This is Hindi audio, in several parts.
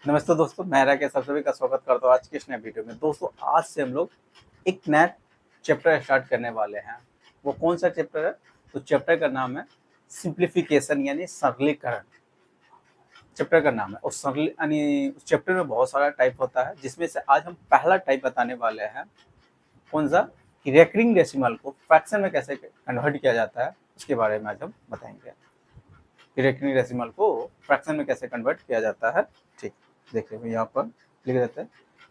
नमस्ते दोस्तों, मैं राकेश आप सभी का स्वागत करता हूँ आज की इस नए वीडियो में। दोस्तों आज से हम लोग एक नया चैप्टर स्टार्ट करने वाले हैं। वो कौन सा चैप्टर है? तो चैप्टर का नाम है सिंप्लीफिकेशन यानी सरलीकरण। चैप्टर का नाम है और सरल यानी उस चैप्टर में बहुत सारा टाइप होता है, जिसमें से आज हम पहला टाइप बताने वाले हैं। कौन सा? कि रेकरिंग डेसिमल को फ्रैक्शन में कैसे कन्वर्ट किया जाता है, उसके बारे में आज हम बताएंगे कि रेकरिंग डेसिमल को फ्रैक्शन में कैसे कन्वर्ट किया जाता है। ठीक, देखिए यहाँ पर लिख देते हैं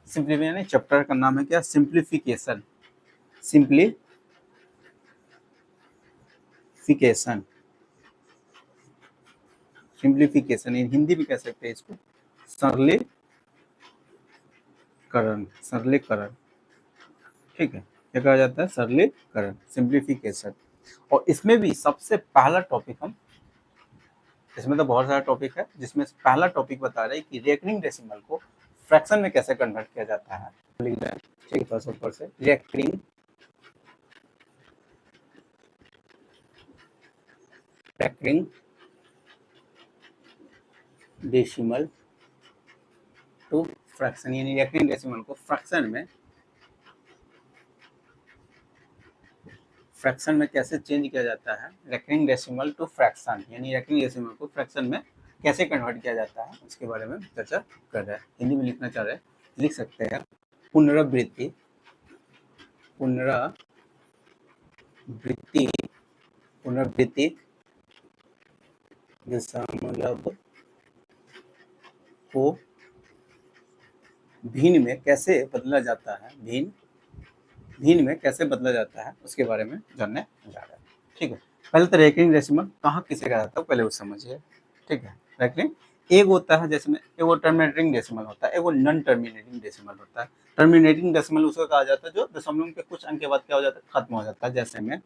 सिंपली, यानी चैप्टर का नाम है क्या? सिंप्लीफिकेशन। सिंप्लीफिकेशन सिंप्लीफिकेशन हिंदी भी कह सकते हैं इसको सरलीकरण। ठीक है, क्या कहा जाता है? सरलीकरण, सिंप्लीफिकेशन। और इसमें भी सबसे पहला टॉपिक हम, इसमें तो बहुत सारा टॉपिक है, जिसमें पहला टॉपिक बता रहे हैं कि रेकरिंग डेसिमल को फ्रैक्शन में कैसे कन्वर्ट किया जाता है। लिख रहे हैं, ठीक है, ऊपर से रेकरिंग डेसिमल टू फ्रैक्शन, यानी रेकरिंग डेसिमल को फ्रैक्शन में कैसे चेंज किया जाता है। रेकरिंग डेसिमल टू फ्रैक्शन, यानी रेकरिंग डेसिमल को फ्रैक्शन में कैसे कन्वर्ट किया जाता है, उसके बारे में चर्चा कर रहे हैं। हिंदी में लिखना चाह रहे हैं, लिख सकते हैं पुनरावृत्ति दशमलव को भिन्न में कैसे बदला जाता है, भिन्न में कैसे बदला जाता है, उसके बारे में जानने जा रहे हैं। ठीक है, पहले तो रेकरिंग डेसिमल कहाँ किसे कहा जाता है पहले वो समझिए। ठीक है, रेकरिंग एक होता है, जैसे में एगो टर्मिनेटिंग डेसिमल होता है, एगो नॉन टर्मिनेटिंग डेसिमल होता है। टर्मिनेटिंग डेसिमल उसको कहा जाता है जो दशमलव के कुछ अंक के बाद क्या हो जाता है? खत्म हो जाता है। जैसे में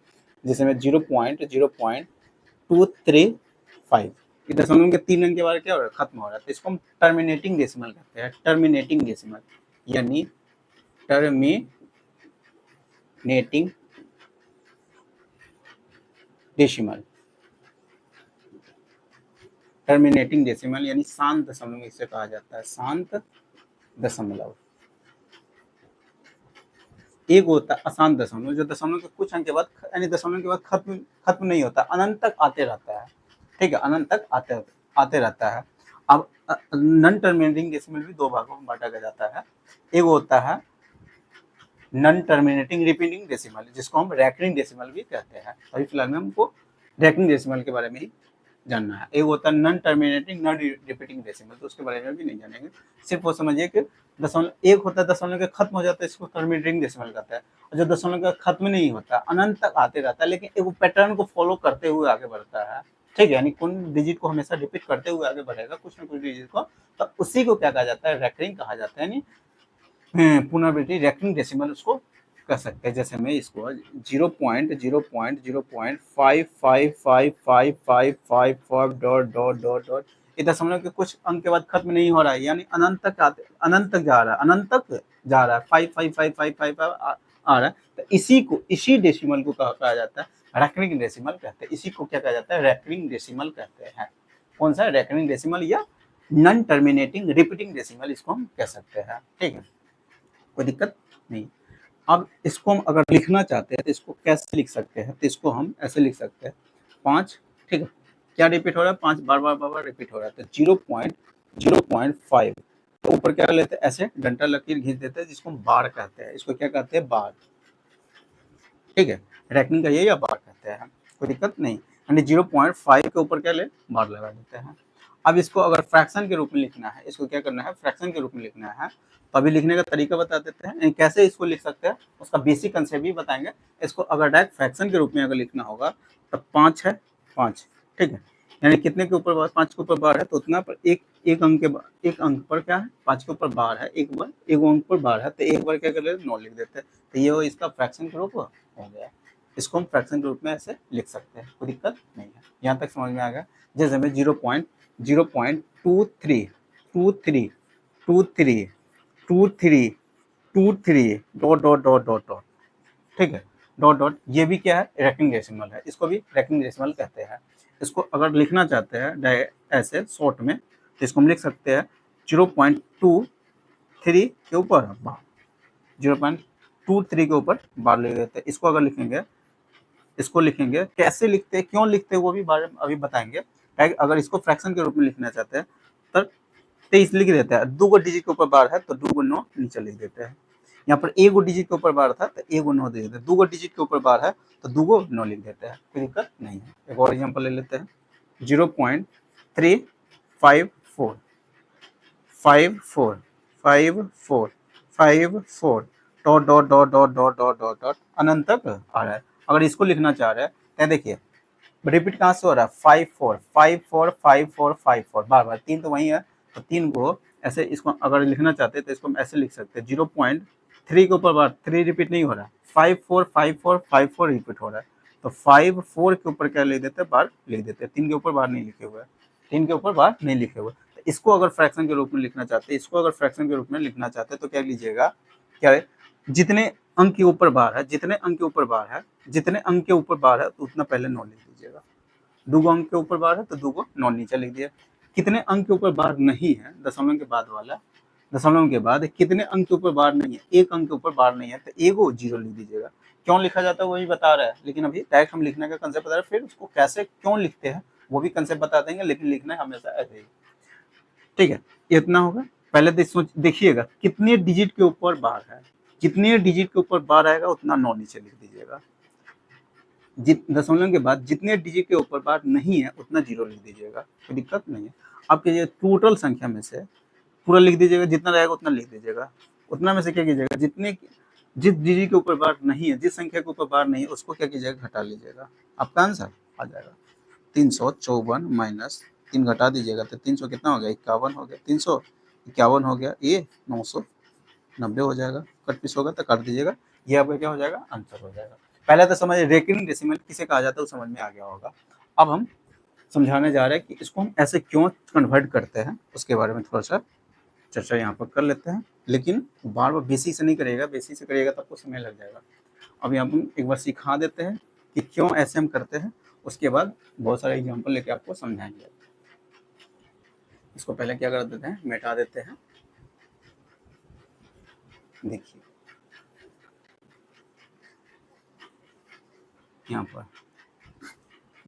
0.0235, ये दशमलव के 3 अंक के बाद क्या हो रहा है? खत्म हो रहा है। तो इसको हम टर्मिनेटिंग डेसिमल कहते हैं। टर्मिनेटिंग डेसिमल यानी टर्मिनेटिंग डेसिमल यानी शांत दशमलव इसे कहा जाता है। शांत दशमलव। एक होता है अशांत दशमलव, जो दशमलव के कुछ अंक के बाद यानी दशमलव के बाद खत्म नहीं होता, अनंत तक आते रहता है। ठीक है, अनंत तक आते रहता है। अब नॉन टर्मिनेटिंग डेसिमल भी दो भागों में बांटा जाता है। एक होता है नॉन टर्मिनेटिंग रिपीटिंग डेसिमल, जिसको हम रेकरिंग डेसिमल भी कहते हैं। अभी फिलहाल में हमको रेकरिंग डेसिमल के बारे में ही जानना है। एक होता है non terminating non repeating decimal, तो उसके बारे में भी नहीं जानेंगे। सिर्फ वो समझिए कि दशमलव एक होता है दशमलव के खत्म हो जाता है, इसको टर्मिनेटिंग डेसिमल कहता है। और जो दशमलव का खत्म नहीं होता, अनंत तक आते रहता है, लेकिन एक पैटर्न को फॉलो करते हुए आगे बढ़ता है। ठीक है, यानी कौन डिजिट को हमेशा रिपीट करते हुए आगे बढ़ेगा, कुछ ना कुछ डिजिट को, तो उसी को क्या कहा जाता है? रेकरिंग कहा जाता है। यानी पुनरावृत्ति, रेकरिंग डेसिमल उसको कर सकते हैं। जैसे मैं इसको 0.0.0.5555555 डॉट ये दशमलव के कुछ अंक के बाद खत्म नहीं हो रहा है, यानी अनंत तक जा रहा है, अनंत तक जा रहा है, 55555 आ रहा है। तो इसी डेसिमल को कहा जाता है रेकरिंग डेसिमल कहते हैं। इसी को क्या कहा जाता है? रेकरिंग डेसिमल कहते हैं। कौन सा? रेकरिंग डेसिमल या नॉन टर्मिनेटिंग रिपीटिंग डेसिमल इसको हम कह सकते हैं। ठीक है, कोई दिक्कत नहीं। अब इसको हम अगर लिखना चाहते हैं तो इसको कैसे लिख सकते हैं? तो इसको हम ऐसे लिख सकते हैं 5। ठीक है, क्या रिपीट हो रहा है? 5 बार रिपीट हो रहा है। तो 0.0.5 तो ऊपर क्या लेते हैं? ऐसे डंटा लकीर खींच देते हैं, जिसको हम बार कहते हैं। इसको क्या कहते हैं? बार। ठीक है, रेकनिंग का ये या बार कहते हैं, कोई दिक्कत नहीं। यानी 0.5 के ऊपर क्या ले? बार लगा देते हैं। अब इसको अगर फ्रैक्शन के रूप में लिखना है, इसको क्या करना है? फ्रैक्शन के रूप में लिखना है। तो अभी लिखने का तरीका बता देते हैं, कैसे इसको लिख सकते हैं, उसका बेसिक कंसेप्ट भी बताएंगे। इसको अगर डायरेक्ट फ्रैक्शन के रूप में अगर लिखना होगा तो 5 है 5। ठीक है, यानी कितने के ऊपर बार? 5 के ऊपर बार है, तो उतना पर एक अंक पर क्या है? 5 के ऊपर बार है, एक अंक पर बार है, तो एक बार क्या कर लेते हैं? 9 लिख देते हैं। तो ये इसका फ्रैक्शन के रूप हो गया। इसको हम फ्रैक्शन के रूप में ऐसे लिख सकते हैं, कोई दिक्कत नहीं है। यहाँ तक समझ में आ गया। जैसे हमें 0.0.23232323 डॉट। ठीक है, डॉट ये भी क्या है? रेकरिंग डेसिमल है, इसको भी रेकरिंग डेसिमल कहते हैं। इसको अगर लिखना चाहते हैं ऐसे शॉर्ट में, तो इसको हम लिख सकते हैं 0.23 के ऊपर बार, 0.23 के ऊपर बार ले लेते हैं। इसको अगर लिखेंगे, इसको लिखेंगे, कैसे लिखते हैं, क्यों लिखते हैं, वो भी बारे में अभी बताएंगे। अगर इसको फ्रैक्शन के रूप में लिखना चाहते हैं तो 23 लिख देते हैं। 2 डिजिट के ऊपर बार है तो 2 9 नीचे लिख देते हैं। यहाँ पर 1 डिजिट के ऊपर बार था तो 1 9 दे देते हैं। 2 डिजिट के ऊपर बार है तो 2 9 लिख देते हैं, कोई दिक्कत नहीं है। एक और एग्जाम्पल ले लेते हैं, 0.354 54 dot dot dot dot dot dot dot dot अनंत तक आ रहा है। अगर इसको लिखना चाह रहे हैं तो देखिए रिपीट कहाँ से हो रहा है, 54 54 54 54 बार बार, 3 तो वही है तो 3 को ऐसे, इसको अगर लिखना चाहते हैं तो इसको हम ऐसे लिख सकते हैं, 0.3 के ऊपर बार 3 रिपीट नहीं हो रहा है, 54 54 54 रिपीट हो रहा है तो 54 के ऊपर क्या लिख देते हैं, बार लिख देते हैं। 3 के ऊपर बार नहीं लिखे हुए, 3 के ऊपर बार नहीं लिखे हुए। तो इसको अगर फ्रैक्शन के रूप में लिखना चाहते हैं, इसको अगर फ्रैक्शन के रूप में लिखना चाहते हैं तो क्या लीजिएगा, क्या है, जितने अंक के ऊपर बार है, जितने अंक के ऊपर बार है, जितने अंक के ऊपर बार है तो उतना पहले 9 लिख दीजिएगा। 2 अंक के ऊपर बार है तो 2 9 नीचे लिख दिया। कितने अंक के ऊपर बार नहीं है, दशमलव के बाद वाला, दशमलव के बाद कितने अंक के ऊपर बार नहीं है, 1 अंक के ऊपर बार नहीं है तो 1 0 लिख दीजिएगा। क्यों लिखा जाता है वो भी बता रहा है, लेकिन अभी डायरेक्ट हम लिखने का कंसेप्ट बता रहे हैं, फिर उसको कैसे क्यों लिखते हैं वो भी कंसेप्ट बता देंगे, लेकिन लिखना है हमेशा ऐसे ही। ठीक है, इतना होगा। पहले देखिएगा कितने डिजिट के ऊपर बार है, जितने डिजिट के ऊपर बार आएगा उतना 9 नीचे लिख दीजिएगा। दशमलव के बाद जितने डिजिट के ऊपर बार नहीं है उतना 0 लिख दीजिएगा, कोई दिक्कत नहीं है। आपके ये टोटल संख्या में से पूरा लिख दीजिएगा, जितना रहेगा उतना लिख दीजिएगा। उतना में से क्या कीजिएगा, जिस डिजिट के ऊपर बार नहीं है, जिस संख्या के ऊपर बार नहीं है उसको क्या कीजिएगा, घटा लीजिएगा। आपका आंसर आ जाएगा 354 माइनस 3 घटा दीजिएगा तो 300 कितना हो गया, 51 हो गया। 351 हो गया, ये 990 हो जाएगा। कट पीस होगा तो काट दीजिएगा, ये आपका क्या हो जाएगा, आंसर हो जाएगा। पहले तो समझ रेकरिंग डेसिमल किसे कहा जाता है वो समझ में आ गया होगा। अब हम समझाने जा रहे हैं कि इसको हम ऐसे क्यों कन्वर्ट करते हैं, उसके बारे में थोड़ा सा चर्चा यहाँ पर कर लेते हैं। लेकिन बार बार बेसिक से नहीं करिएगा, बेसिक से करिएगा तो आपको समय लग जाएगा। अब यहाँ हम एक बार सिखा देते हैं कि क्यों ऐसे हम करते हैं, उसके बाद बहुत सारे एग्जाम्पल लेके आपको समझाएंगे। इसको पहले क्या कर देते हैं, मिटा देते हैं। देखिए यहाँ पर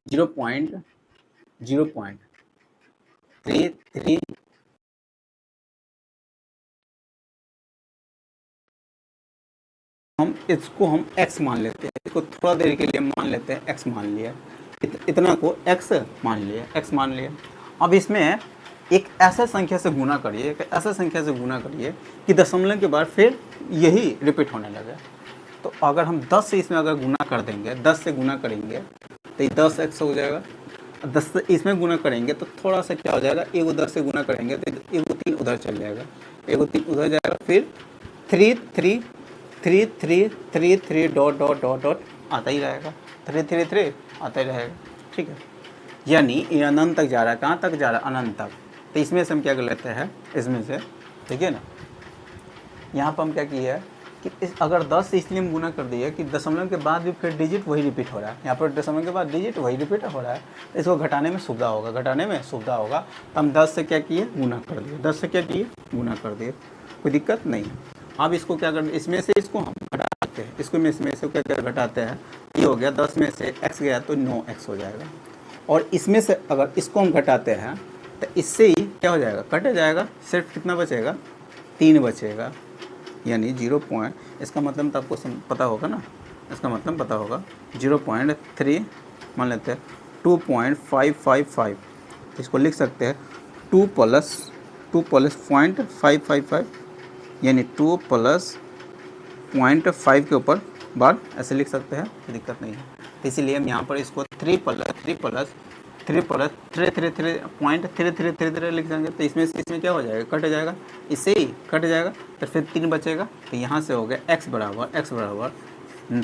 0.33 इसको हम x मान लेते हैं, इसको थोड़ा देर के लिए मान लेते हैं, x मान लिया, इतना को x मान लिया, x मान लिया। अब इसमें एक ऐसा संख्या से गुना करिए, एक ऐसा संख्या से गुना करिए कि दशमलव के बाद फिर यही रिपीट होने लगे। तो अगर हम 10 से इसमें अगर गुना कर देंगे, 10 से गुना करेंगे तो 10x हो जाएगा। 10 से इसमें गुना करेंगे तो थोड़ा सा क्या हो जाएगा, 1 10 से गुना करेंगे तो 1 3 उधर चल जाएगा, 1 3 उधर जाएगा, फिर 3 3 3 3 3 3 डॉट डॉट डॉट डॉट आता ही रहेगा, 3 3 3 आता ही रहेगा। ठीक है, यानी ये अनंत तक जा रहा है। कहाँ तक जा रहा है, अनंत तक। तो इसमें से हम क्या कर लेते हैं, इसमें से ठीक है ना, यहाँ पर हम क्या किया है कि अगर 10 से इसलिए हम गुना कर दिए कि दशमलव के बाद भी फिर डिजिट वही रिपीट हो रहा है, यहाँ पर दशमलव के बाद डिजिट वही रिपीट हो रहा है, तो इसको घटाने में सुविधा होगा, घटाने में सुविधा होगा। तो हम 10 से क्या किए, गुना कर दिए, 10 से क्या किए, गुना कर दिए, कोई दिक्कत नहीं। अब इसको क्या करते, इसमें से इसको हम घटाते हैं, इसको इसमें से क्या घटाते हैं, ये हो गया 10 में से x गया तो 9x हो जाएगा। और इसमें से अगर इसको हम घटाते हैं तो इससे ही क्या हो जाएगा, कट जाएगा, सिर्फ कितना बचेगा, 3 बचेगा। यानी 0. इसका मतलब तो आपको पता होगा ना, इसका मतलब पता होगा 0.3 मान लेते हैं 2.555, इसको लिख सकते हैं 2 प्लस 0.555 यानी 2 प्लस 0.5 के ऊपर बार ऐसे लिख सकते हैं, दिक्कत नहीं है। तो इसीलिए हम यहाँ पर इसको 3 प्लस 3.333 लिख देंगे। तो इसमें क्या हो जाएगा, कट जाएगा, इससे ही कट जाएगा तो फिर 3 बचेगा। तो यहाँ से हो गया x बराबर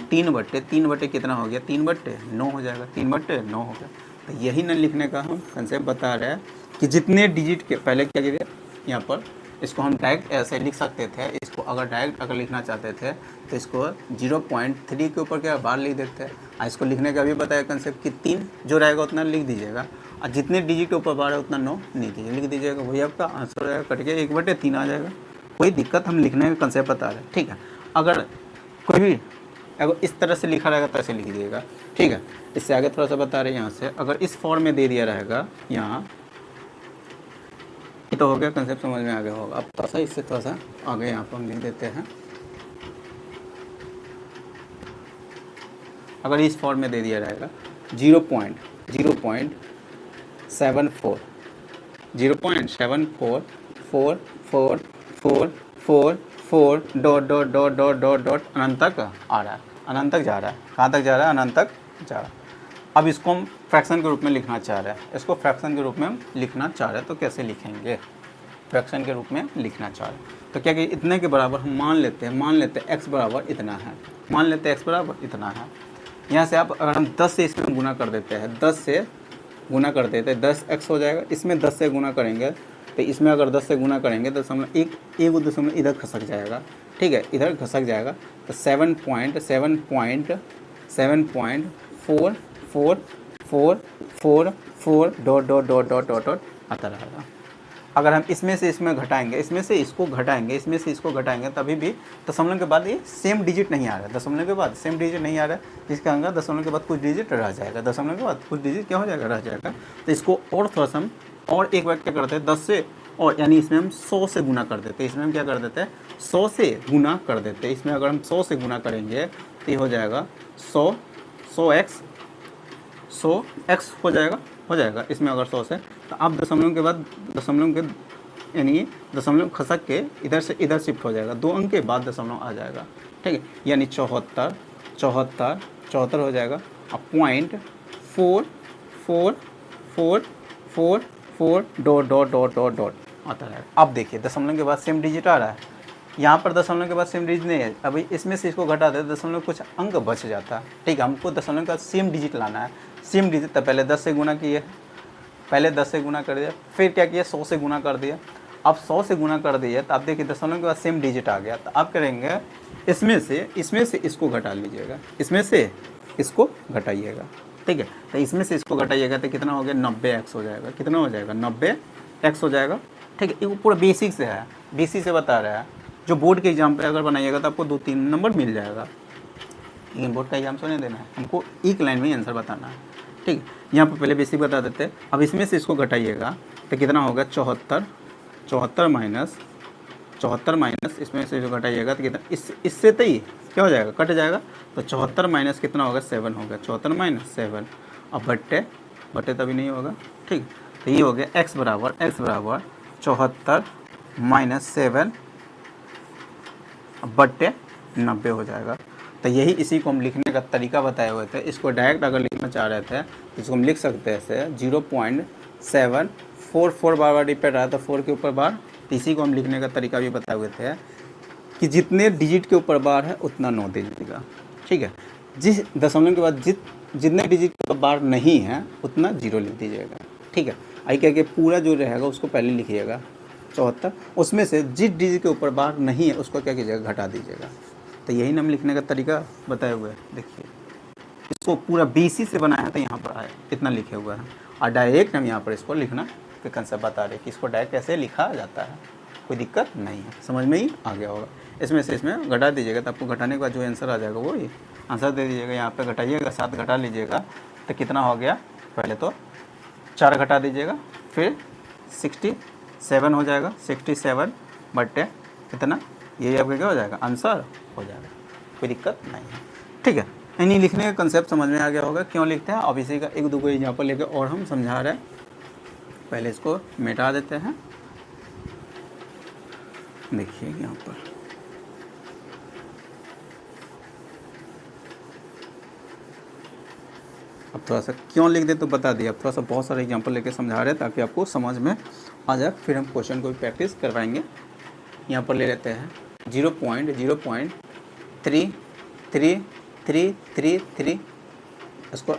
3/3 कितना हो गया, 3/9 हो जाएगा, 3/9 हो गया। तो यही न लिखने का हम कंसेप्ट बता रहे हैं कि जितने डिजिट के पहले क्या कीजिए, यहाँ पर इसको हम डायरेक्ट ऐसे लिख सकते थे। इसको अगर डायरेक्ट अगर लिखना चाहते थे तो इसको 0.3 के ऊपर क्या बार लिख देते हैं। इसको लिखने का भी बताया कंसेप्ट कि 3 जो रहेगा उतना लिख दीजिएगा, और जितने डिजिट के ऊपर बार है उतना 9 नीचे लिख दीजिएगा, वही आपका आंसर हो जाएगा, कट के 1/3 आ जाएगा। कोई दिक्कत, हम लिखने का कंसेप्ट बता रहे हैं, ठीक है। अगर कोई भी अगर इस तरह से लिखा रहेगा तो ऐसे लिख दीजिएगा, ठीक है। इससे आगे थोड़ा सा बता रहे हैं यहाँ से, अगर इस फॉर्म में दे दिया रहेगा यहाँ, ये तो हो गया, कंसेप्ट समझ में आ गया होगा। अब थोड़ा सा इससे थोड़ा सा आगे यहाँ पर हम लिख देते हैं। अगर इस फॉर्म में दे दिया रहेगा 0.0.74 0.744444 डॉट अनंत तक आ रहा है, अनंत तक जा रहा है। कहाँ तक जा रहा है? अनंत तक जा रहा है। अब इसको हम फ्रैक्शन के रूप में लिखना चाह रहे हैं, इसको फ्रैक्शन के रूप में हम लिखना चाह रहे हैं, तो कैसे लिखेंगे? फ्रैक्शन के रूप में लिखना चाह रहे हैं तो क्या कि इतने के बराबर हम मान लेते हैं x बराबर इतना है, मान लेते हैं x बराबर इतना है। यहाँ से आप अगर हम 10 से इसमें गुना कर देते हैं, 10 से गुना कर देते हैं 10x हो जाएगा। इसमें 10 से गुना करेंगे तो इसमें अगर 10 से गुना करेंगे तो दशमलव एक दशमलव इधर खसक जाएगा, ठीक है, इधर खसक जाएगा तो 7.7.44444 डॉट आता रहेगा। अगर हम इसमें से इसमें घटाएंगे, इसमें से इसको घटाएंगे, इसमें से इसको घटाएंगे, तभी भी दशमलव के बाद ये सेम डिजिट नहीं आ रहा है, दशमलव के बाद सेम डिजिट नहीं आ रहा है, जिसका अंदर दशमलव के बाद कुछ डिजिट रह जाएगा, दशमलव के बाद कुछ डिजिट क्या हो जाएगा? रह जाएगा। तो इसको और थोड़ा सा हम और एक बार क्या करते हैं 10 से, और यानी इसमें हम 100 से गुना कर देते हैं, इसमें हम क्या कर देते हैं 100 से गुना कर देते हैं। इसमें अगर हम 100 से गुना करेंगे तो ये हो जाएगा 100x हो जाएगा इसमें अगर 100 से। तो अब दशमलव के बाद दशमलव के यानी दशमलव खसक के इधर से इधर शिफ्ट हो जाएगा, 2 अंक के बाद दशमलव आ जाएगा, ठीक है, यानी 74 हो जाएगा। अब 0.4444 डॉट आता है। अब देखिए दशमलव के बाद सेम डिजिट आ रहा है, यहाँ पर दशमलव के बाद सेम डिजिट नहीं है, अभी इसमें से इसको घटा देते दशमलव कुछ अंक बच जाता है, ठीक है। हमको दशमलव का सेम डिजिट लाना है, सेम डिजिट। तो पहले 10 से गुना किए, पहले 10 से गुना कर दिया, फिर क्या किया 100 से गुना कर दिया। अब 100 से गुना कर दिया तो आप देखिए दशमलव के बाद सेम डिजिट आ गया। तो आप करेंगे इसमें से इसको घटा लीजिएगा, इसमें से इसको घटाइएगा, ठीक है। तो इसमें से इसको घटाइएगा तो कितना हो गया? 90x हो जाएगा। कितना हो जाएगा? 90x हो जाएगा, ठीक है। ये पूरा बेसिक से है, बेसिक से बता रहा है। जो बोर्ड के एग्जाम पे अगर बनाइएगा तो आपको 2-3 नंबर मिल जाएगा, लेकिन बोर्ड का एग्जाम नहीं देना है, हमको एक लाइन में आंसर बताना है, ठीक है। यहाँ पर पहले बेसिक बता देते हैं। अब इसमें से इसको घटाइएगा तो कितना होगा? 74 माइनस इसमें से जो घटाइएगा तो कितना, इससे तो ही क्या हो जाएगा? कट जाएगा। तो 74 माइनस कितना होगा? 7 होगा, 74 माइनस 7। अब बट्टे तभी नहीं होगा, ठीक। तो ये हो गया x बराबर 74 माइनस 7 बट्टे 90 हो जाएगा। तो यही इसी को हम लिखने का तरीका बताए हुए थे। इसको डायरेक्ट अगर लिखना चाह रहे थे तो इसको हम लिख सकते हैं ऐसे 0.744 बार रिपीट रहा तो 4 के ऊपर बार। तो इसी को हम लिखने का तरीका भी बताए हुए थे कि जितने डिजिट के ऊपर बार है उतना 9 दे दीजिएगा, ठीक है। जिस दशमलव के बाद जितने डिजिट के ऊपर बार नहीं है उतना 0 लिख दीजिएगा, ठीक है। आई क्या कि पूरा जो रहेगा उसको पहले लिखिएगा 74, उसमें से जिस डिजिट के ऊपर बार नहीं है उसको क्या कीजिएगा? घटा दीजिएगा। तो यही नाम लिखने का तरीका बताए हुए हैं। देखिए इसको पूरा बीसी से बनाया है तो यहाँ पर आए इतना लिखे हुआ है, और डायरेक्ट हम यहाँ पर इसको लिखना के कंसेप्ट बता रहे हैं कि इसको डायरेक्ट कैसे लिखा जाता है। कोई दिक्कत नहीं है, समझ में ही आ गया होगा। इसमें से इसमें घटा दीजिएगा तो आपको घटाने के बाद जो आंसर आ जाएगा वो ही आंसर दे दीजिएगा। यहाँ पे घटाइएगा, 7 घटा लीजिएगा तो कितना हो गया? पहले तो 4 घटा दीजिएगा, फिर 67 हो जाएगा, 67 बट्टे कितना, यही आपका क्या हो जाएगा? आंसर हो जाएगा। कोई दिक्कत नहीं है, ठीक है। यानी लिखने का कंसेप्ट समझ में आ गया होगा क्यों लिखते हैं। अब इसी का एक दो एग्जाम्पल लेके और हम समझा रहे हैं। पहले इसको मिटा देते हैं। देखिए यहाँ पर अब थोड़ा सा क्यों लिख दे तो बता दिया। अब थोड़ा सा बहुत सारे एग्जांपल लेके समझा रहे हैं ताकि आपको समझ में आ जाए। फिर हम क्वेश्चन को भी प्रैक्टिस करवाएंगे। यहाँ पर ले लेते हैं 0.0.3333 इसको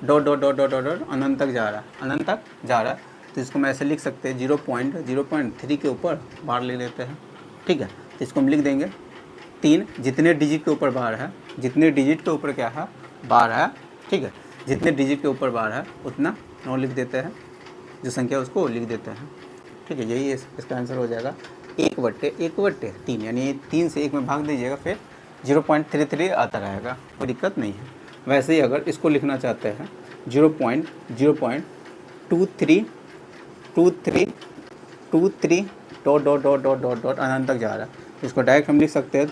डॉट अनंत तक जा रहा है, अनंत तक जा रहा है। तो इसको मैं ऐसे लिख सकते हैं 0.0.3 के ऊपर बार ले लेते हैं, ठीक है। तो इसको हम लिख देंगे 3, जितने डिजिट के ऊपर बार है, जितने डिजिट के ऊपर क्या है? बार है, ठीक है। जितने डिजिट के ऊपर बार है उतना 9 लिख देते हैं, जो संख्या उसको लिख देते हैं। ठीक है, यही इसका आंसर हो जाएगा 1/3, यानी 3 से 1 में भाग दीजिएगा, फिर 0.33 आता रहेगा, कोई दिक्कत नहीं है। वैसे ही अगर इसको लिखना चाहते हैं 0.23 dot dot dot dot dot dot अनंत तक जा रहा है, इसको डायरेक्ट हम लिख सकते हैं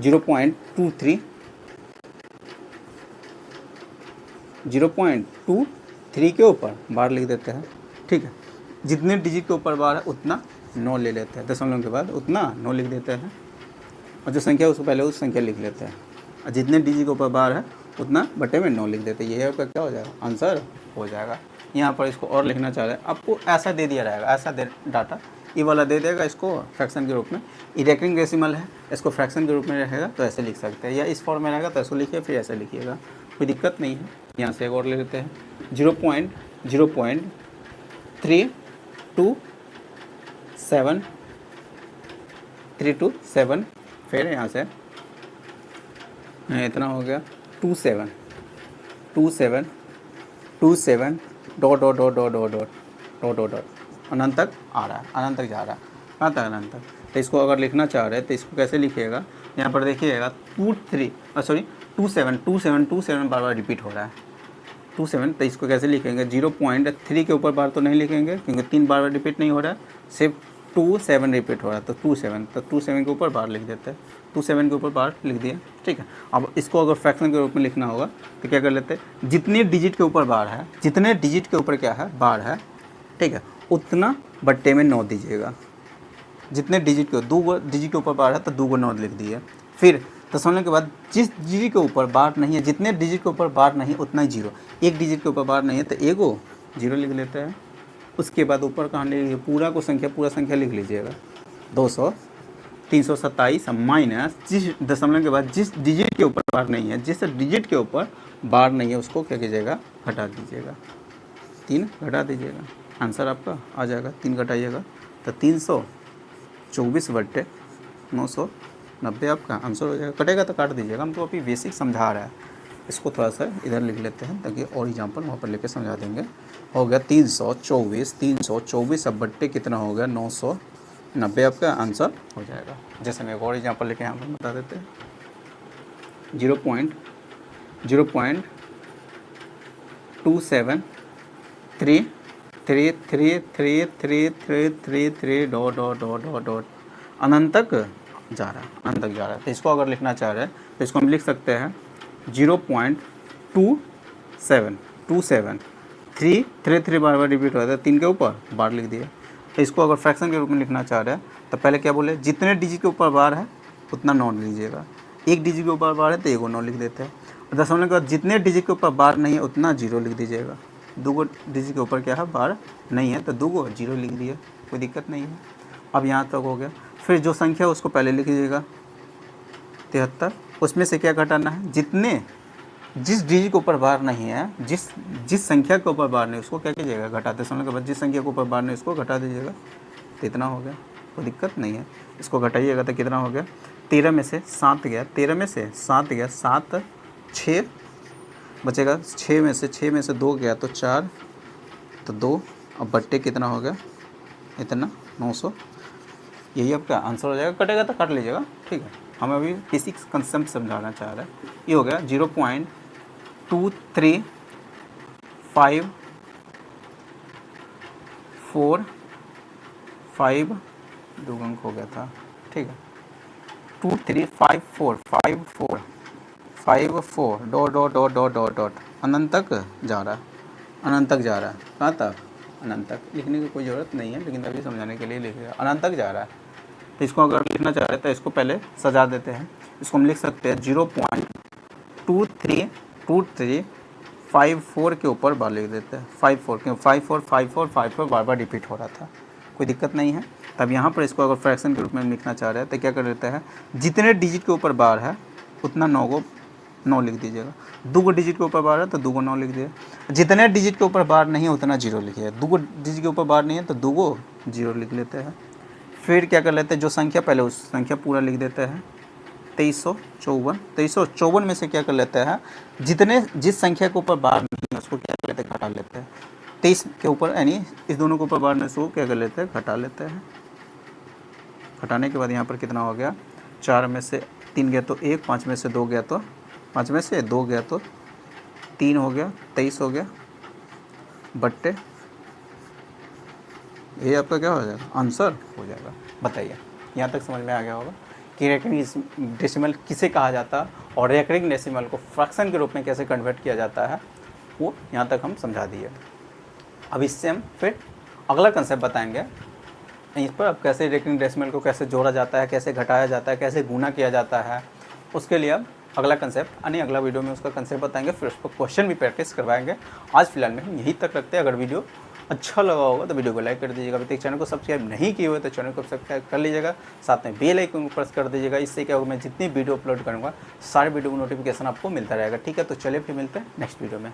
0.23 के ऊपर बार लिख देते हैं। ठीक है, जितने डिजिट के ऊपर बार है उतना 9 ले लेते हैं, दशमलव के बाद उतना 9 लिख देते हैं, और जो संख्या उसको पहले उस संख्या लिख लेते हैं, और जितने डिजिट के ऊपर बार है उतना बटे में 9 लिख देते हैं। ये आपका क्या हो जाएगा, आंसर हो जाएगा। यहाँ पर इसको और लिखना चाह रहे हैं, आपको ऐसा दे दिया रहेगा, ऐसा दे डाटा ये वाला दे देगा, इसको फ्रैक्शन के रूप में, इरेक्टिंग डेसिमल है, इसको फ्रैक्शन के रूप में रहेगा तो ऐसे लिख सकते हैं, या इस फॉर्म में रहेगा तो ऐसे लिखिए, फिर ऐसे लिखिएगा, कोई दिक्कत नहीं है। यहाँ से एक और ले लेते हैं 0.327, फिर यहाँ से इतना हो गया 27 dot dot dot dot dot dot dot dot dot अनंत तक आ रहा है, अनंत तक जा रहा है, कहाँ तक, अनंत तक। तो इसको अगर लिखना चाह रहे हैं तो इसको कैसे लिखिएगा, यहाँ पर देखिएगा 27 बार बार रिपीट हो रहा है, 27, तो इसको कैसे लिखेंगे, 0.3 के ऊपर बार तो नहीं लिखेंगे क्योंकि 3 बार रिपीट नहीं हो रहा है, सिर्फ 27 रिपीट हो रहा है, तो 27 के ऊपर बार लिख देते हैं, 27 के ऊपर बार लिख दिए। ठीक है, अब इसको अगर फ्रैक्शन के रूप में लिखना होगा तो क्या कर लेते हैं, जितने डिजिट के ऊपर बार है, जितने डिजिट के ऊपर क्या है, बार है, ठीक है, उतना बट्टे में 9 दीजिएगा। जितने डिजिट के 2 डिजिट के ऊपर बार है तो 2 को 9 लिख दिए, फिर दशमलव के बाद जिस डिजिट के ऊपर बार नहीं है, जितने डिजिट के ऊपर बार नहीं उतना ही 0, एक डिजिट के ऊपर बार नहीं है तो एगो 0 लिख लेते हैं। उसके बाद ऊपर कहाँ लिख लीजिए, पूरा संख्या लिख लीजिएगा, 200 327 माइनस जिस दशमलव के बाद जिस डिजिट के ऊपर बार नहीं है, जिस डिजिट के ऊपर बार नहीं है उसको क्या कीजिएगा, घटा दीजिएगा, 3 घटा दीजिएगा, आंसर आपका आ जाएगा। 3 घटाइएगा तो 324/990 आपका आंसर हो जाएगा। कटेगा तो काट दीजिएगा, हम तो अभी बेसिक समझा रहा है, इसको थोड़ा सा इधर लिख लेते हैं ताकि और एग्जाम्पल वहाँ पर लेके समझा देंगे। हो गया 324 अब बट्टे कितना हो गया, 990 आपका आंसर हो जाएगा। जैसे मैं एक और एग्जाम्पल लेके यहाँ पर बता देते हैं, 0.273333333 dot dot dot dot dot अनंत तक जा रहा है, अनंत तक जा रहा है। तो इसको अगर लिखना चाह रहे हैं तो इसको हम लिख सकते हैं 0.27333 बार रिपीट हो जाता है, 3 के ऊपर बार लिख दिए। तो इसको अगर फ्रैक्शन के रूप में लिखना चाह रहे हैं तो पहले क्या बोले, जितने डिजिट के ऊपर बार है उतना 9 लीजिएगा, एक डिजिट के ऊपर बार है तो एगो 9 लिख देते हैं, और दशमलव के बाद जितने डिजिट के ऊपर बार नहीं है उतना 0 लिख दीजिएगा। 2 डिजिट के ऊपर क्या है, बार नहीं है तो 2 0 लिख दिए, कोई दिक्कत नहीं है। अब यहाँ तक हो गया, फिर जो संख्या उसको पहले लिख लीजिएगा 73, उसमें से क्या घटाना है, जिस डिजिट के ऊपर बार नहीं है, जिस संख्या के ऊपर बार नहीं उसको क्या कीजिएगा, घटाते समय के बाद जिस संख्या के ऊपर बार नहीं उसको घटा दीजिएगा, तो इतना हो गया, कोई दिक्कत नहीं है। इसको घटाइएगा तो कितना हो गया, 13 में से 7 गया, 7 6 बचेगा, 6 में से 2 गया तो 4, तो 2, अब बट्टे कितना हो गया, इतना 900, यही आपका आंसर हो जाएगा। कटेगा तो काट लीजिएगा, ठीक है, हम अभी बेसिक कंसेप्ट समझाना चाह रहे हैं। ये हो गया 0.2354 2 अंक हो गया था, ठीक है, 2354 dot dot dot dot dot dot अनंत तक जा रहा है, कहाँ तक, अनंत तक। लिखने की कोई ज़रूरत नहीं है, लेकिन अभी समझाने के लिए लिखेगा, अनंत तक जा रहा है। तो इसको अगर लिखना चाह रहे हैं तो इसको पहले सजा देते हैं, इसको हम लिख सकते हैं 0.2354 के ऊपर बार लिख देते हैं, 54 क्यों, 54 बार बार रिपीट हो रहा था, कोई दिक्कत नहीं है। तब यहाँ पर इसको अगर फ्रैक्शन के रूप में लिखना चाह रहे हैं तो क्या कर देते हैं, जितने डिजिट के ऊपर बार है उतना 9 लिख दीजिएगा, 2 डिजिट के ऊपर बार है तो 2 9 लिख दिए, जितने डिजिट के ऊपर बार नहीं है उतना 0 लिखिए, 2 डिजिट के ऊपर बार नहीं है तो 2 0 लिख लेते हैं। फिर क्या कर लेते हैं, जो संख्या पहले उस संख्या पूरा लिख देते हैं, 2354 में से क्या कर लेते हैं, जिस संख्या के ऊपर बार नहीं है उसको क्या कर लेते हैं, घटा लेते हैं। 23 के ऊपर यानी इस दोनों के ऊपर बढ़ने से वो क्या कर लेते हैं, घटा लेते हैं। घटाने के बाद यहाँ पर कितना हो गया, 4 में से 3 गया तो 1, 5 में से 2 गया तो 5 में से 2 गया तो 3 हो गया, 23 हो गया बट्टे ये आपका क्या हो जाएगा, आंसर हो जाएगा। बताइए यहाँ तक समझ में आ गया होगा कि रेकरिंग डेसिमल किसे कहा जाता है और रेकरिंग डेसिमल को फ्रैक्शन के रूप में कैसे कन्वर्ट किया जाता है, वो यहाँ तक हम समझा दिए। अब इससे हम फिर अगला कंसेप्ट बताएंगे इस पर, अब कैसे रेकरिंग डेसिमल को कैसे जोड़ा जाता है, कैसे घटाया जाता है, कैसे गुना किया जाता है। उसके लिए अब अगला कंसेप्ट यानी अगला वीडियो में उसका कंसेप्ट बताएंगे, फिर उस पर क्वेश्चन भी प्रैक्टिस करवाएंगे। आज फिलहाल में हम यहीं तक रखते हैं। अगर वीडियो अच्छा लगा होगा तो वीडियो को लाइक कर दीजिएगा। अभी तक चैनल को सब्सक्राइब नहीं किए हुए तो चैनल को सब्सक्राइब कर लीजिएगा, साथ में बेल आइकन को प्रेस कर दीजिएगा। इससे क्या होगा, मैं जितनी वीडियो अपलोड करूँगा सारे वीडियो को नोटिफिकेशन आपको मिलता रहेगा। ठीक है, तो चलिए फिर मिलते हैं नेक्स्ट वीडियो में।